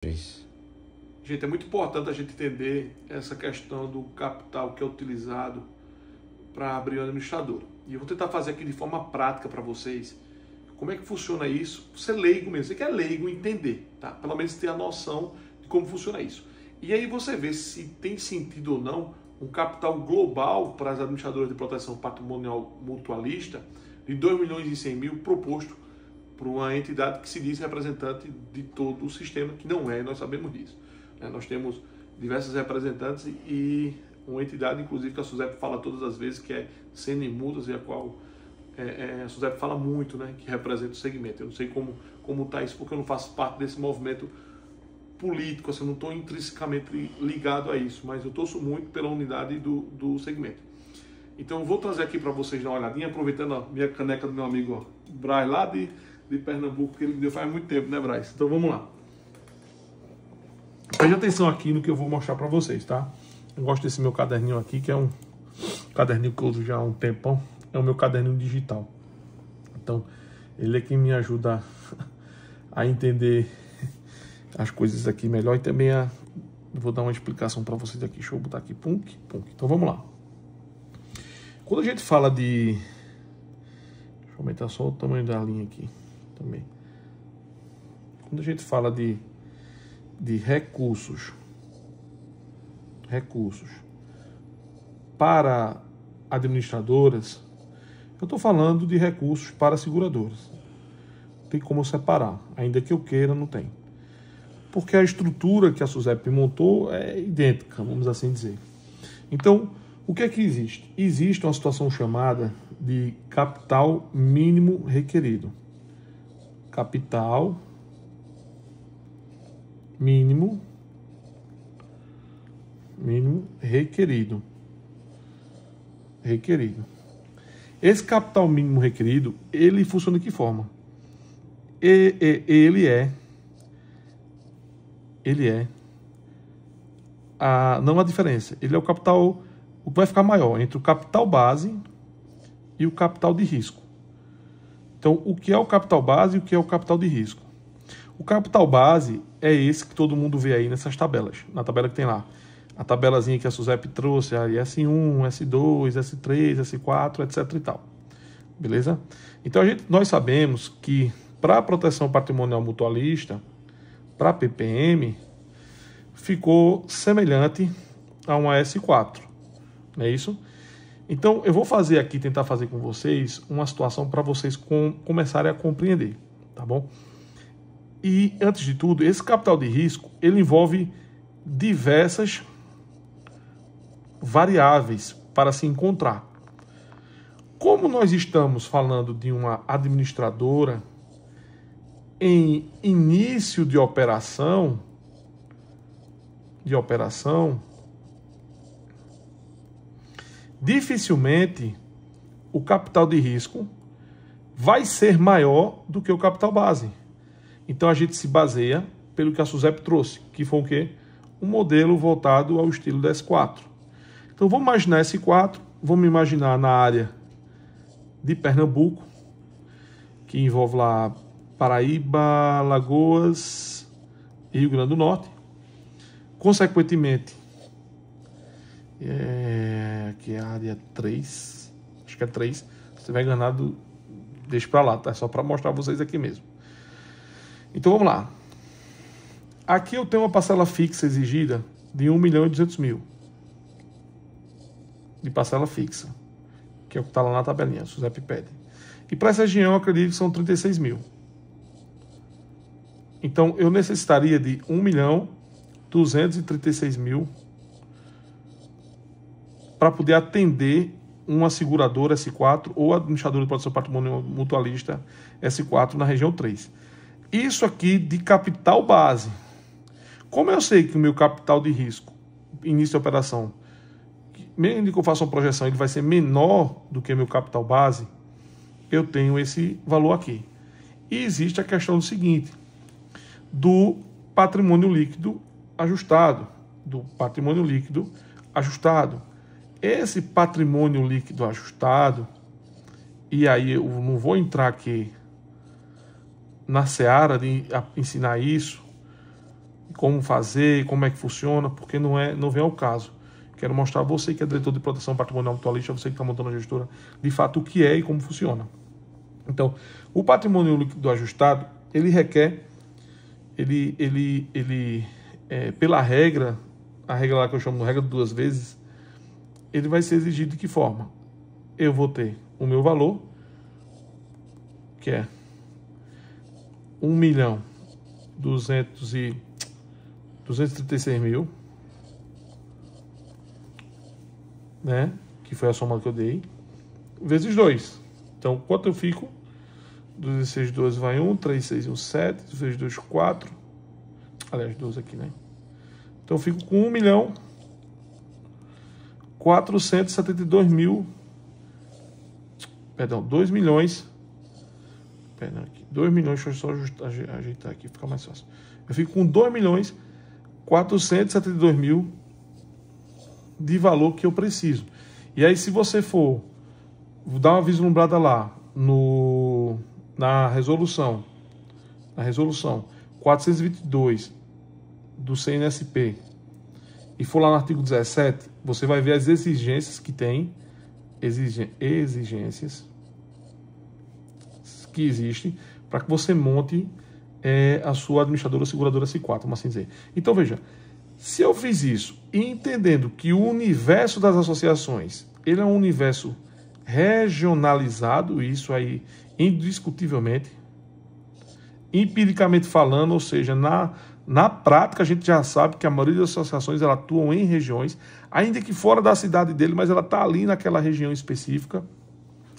Isso. Gente, é muito importante a gente entender essa questão do capital que é utilizado para abrir uma administradora. E eu vou tentar fazer aqui de forma prática para vocês como é que funciona isso. Você é leigo mesmo, você que é leigo entender, tá? Pelo menos ter a noção de como funciona isso. E aí você vê se tem sentido ou não um capital global para as administradoras de proteção patrimonial mutualista de 2 milhões e 100 mil proposto por uma entidade que se diz representante de todo o sistema, que não é, nós sabemos disso. Nós temos diversos representantes e uma entidade, inclusive, que a SUSEP fala todas as vezes, que é Sene Multas, e a qual a SUSEP fala muito, né, que representa o segmento. Eu não sei como está isso, porque eu não faço parte desse movimento político, assim, eu não estou intrinsecamente ligado a isso, mas eu torço muito pela unidade do segmento. Então eu vou trazer aqui para vocês dar uma olhadinha, aproveitando a minha caneca do meu amigo Braz, lá de Pernambuco, que ele me deu faz muito tempo, né, Braz? Então vamos lá. Preste atenção aqui no que eu vou mostrar para vocês, tá? Eu gosto desse meu caderninho aqui, que é um caderninho que eu uso já há um tempão. É o meu caderninho digital. Então, ele é quem me ajuda a entender as coisas aqui melhor e também vou dar uma explicação para vocês aqui. Deixa eu botar aqui, punk. Então vamos lá. Quando a gente fala de... Deixa eu aumentar só o tamanho da linha aqui também. Quando a gente fala de recursos para administradoras, eu estou falando de recursos para seguradoras. Tem como separar, ainda que eu queira, não tem. Porque a estrutura que a SUSEP montou é idêntica, vamos assim dizer. Então, o que é que existe? Existe uma situação chamada de capital mínimo requerido. Capital mínimo requerido. Esse capital mínimo requerido, ele funciona de que forma? Ele é não há diferença. Ele é o capital, o que vai ficar maior entre o capital base e o capital de risco. Então, o que é o capital base e o que é o capital de risco? O capital base é esse que todo mundo vê aí nessas tabelas. Na tabela que tem lá. A tabelazinha que a SUSEP trouxe, aí S1, S2, S3, S4, etc e tal. Beleza? Então, nós sabemos que para a proteção patrimonial mutualista, para a PPM, ficou semelhante a uma S4. Não é isso? Então, eu vou fazer aqui, tentar fazer com vocês uma situação para vocês começarem a compreender. Tá bom? E, antes de tudo, esse capital de risco, ele envolve diversas variáveis para se encontrar. Como nós estamos falando de uma administradora em início de operação, dificilmente o capital de risco vai ser maior do que o capital base. Então a gente se baseia pelo que a SUSEP trouxe, que foi o quê? Um modelo voltado ao estilo da S4. Então vamos imaginar S4, vamos imaginar na área de Pernambuco, que envolve lá Paraíba, Alagoas e Rio Grande do Norte. Consequentemente, aqui é a área 3, acho que é 3. Se estiver enganado, deixa para lá, tá? Só para mostrar vocês aqui mesmo. Então vamos lá. Aqui eu tenho uma parcela fixa exigida de 1.200.000 de parcela fixa, que é o que está lá na tabelinha, a SUSEP pede. E para essa região eu acredito que são 36 mil. Então eu necessitaria de 1.236.000 para poder atender uma seguradora S4 ou administradora de proteção patrimonial mutualista S4 na região 3. Isso aqui de capital base. Como eu sei que o meu capital de risco, início de operação, mesmo que eu faça uma projeção, ele vai ser menor do que meu capital base, eu tenho esse valor aqui. E existe a questão do seguinte, do patrimônio líquido ajustado. Esse patrimônio líquido ajustado, e aí eu não vou entrar aqui na seara de ensinar isso, como fazer, como é que funciona, porque não vem ao caso. Quero mostrar a você que é diretor de proteção patrimonial mutualista, você que está montando a gestora, de fato o que é e como funciona. Então, o patrimônio líquido ajustado, ele requer, pela regra, a regra lá que eu chamo de regra de 2 vezes, ele vai ser exigido de que forma? Eu vou ter o meu valor, que é 1.236.000, né? Que foi a soma que eu dei, vezes 2. Então, quanto eu fico? 16, 12 vai 1, 3, 6, 1, 7, vezes 2, 4. Aliás, 12 aqui, né? Então, eu fico com 1.472.000. Perdão, 2 milhões. Perdão, aqui. 2 milhões, deixa eu só ajeitar aqui, fica mais fácil. Eu fico com 2.472.000 de valor que eu preciso. E aí, se você for dar uma vislumbrada lá na resolução 422 do CNSP e for lá no artigo 17, você vai ver as exigências que tem, exigências que existem para que você monte a sua administradora seguradora C4, vamos assim dizer. Então, veja, se eu fiz isso e entendendo que o universo das associações, ele é um universo regionalizado, isso aí indiscutivelmente, empiricamente falando, ou seja, na prática a gente já sabe que a maioria das associações ela atuam em regiões, ainda que fora da cidade dele, mas ela está ali naquela região específica.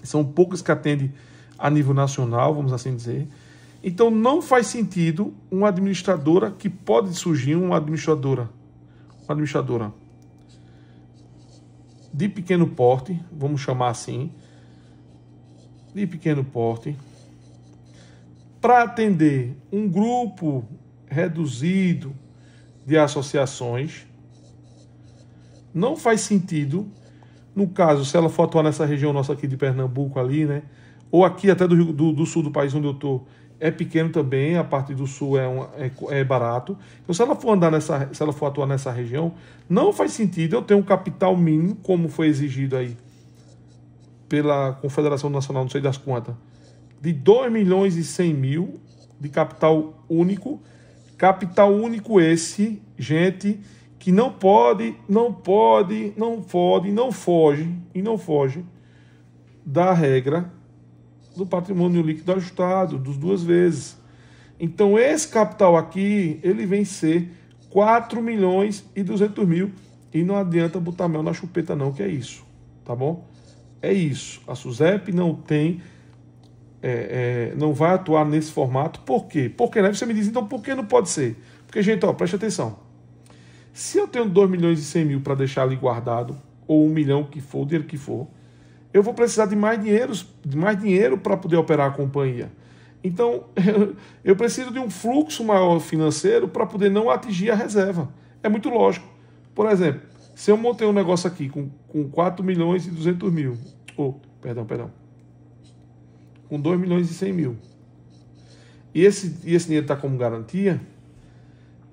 São poucas que atendem a nível nacional, vamos assim dizer. Então não faz sentido uma administradora que pode surgir, uma administradora de pequeno porte, vamos chamar assim, de pequeno porte, para atender um grupo reduzido de associações. Não faz sentido, no caso, se ela for atuar nessa região nossa aqui de Pernambuco ali, né? Ou aqui até do sul do país onde eu estou, é pequeno também, a parte do sul é barato. Então, se ela for atuar nessa região, não faz sentido eu ter um capital mínimo, como foi exigido aí pela Confederação Nacional, não sei das quantas, de 2.100.000 de capital único. Capital único esse, gente, que não foge da regra do patrimônio líquido ajustado, dos 2 vezes. Então, esse capital aqui, ele vem ser 4.200.000 e não adianta botar mel na chupeta não, que é isso, tá bom? É isso. A SUSEP não tem, não vai atuar nesse formato. Por quê? Porque, né? Você me diz, então, por que não pode ser? Porque, gente, ó, preste atenção. Se eu tenho 2.100.000 para deixar ali guardado, ou 1 milhão que for, o dinheiro que for, eu vou precisar de mais dinheiro para poder operar a companhia. Então, eu preciso de um fluxo maior financeiro para poder não atingir a reserva. É muito lógico. Por exemplo, se eu montei um negócio aqui com 4.200.000, com 2.100.000, e esse dinheiro está como garantia,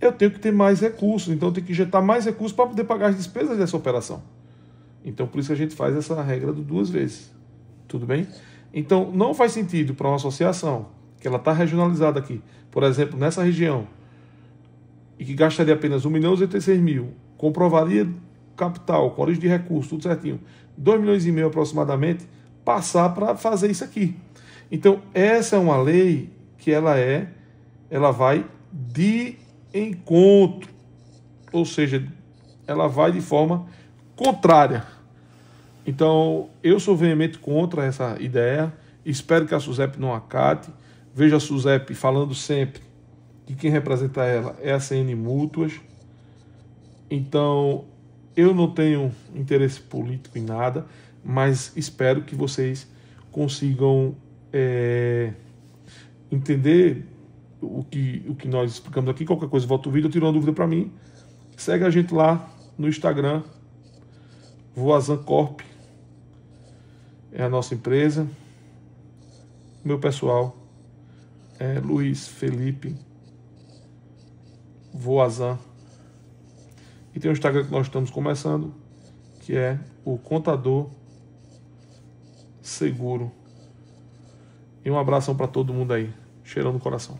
eu tenho que ter mais recursos. Então, eu tenho que injetar mais recursos para poder pagar as despesas dessa operação. Então, por isso que a gente faz essa regra de 2 vezes. Tudo bem? Então, não faz sentido para uma associação que ela está regionalizada aqui, por exemplo, nessa região, e que gastaria apenas 1.236.000, comprovaria capital, com origem de recursos, tudo certinho, 2,5 milhões aproximadamente, passar para fazer isso aqui. Então, essa é uma lei que ela vai de encontro, ou seja, ela vai de forma contrária. Então, eu sou veemente contra essa ideia, espero que a SUSEP não acate. Veja a SUSEP falando sempre que quem representa ela é a CN Mútuas. Então, eu não tenho interesse político em nada, mas espero que vocês consigam entender o que nós explicamos aqui. Qualquer coisa, volta o vídeo, tira uma dúvida para mim. Segue a gente lá no Instagram, Voazan Corp, é a nossa empresa. Meu pessoal é Luiz Felipe Voazan. E tem o Instagram que nós estamos começando, que é o Contador Seguro. E um abração para todo mundo aí. Cheirão no coração.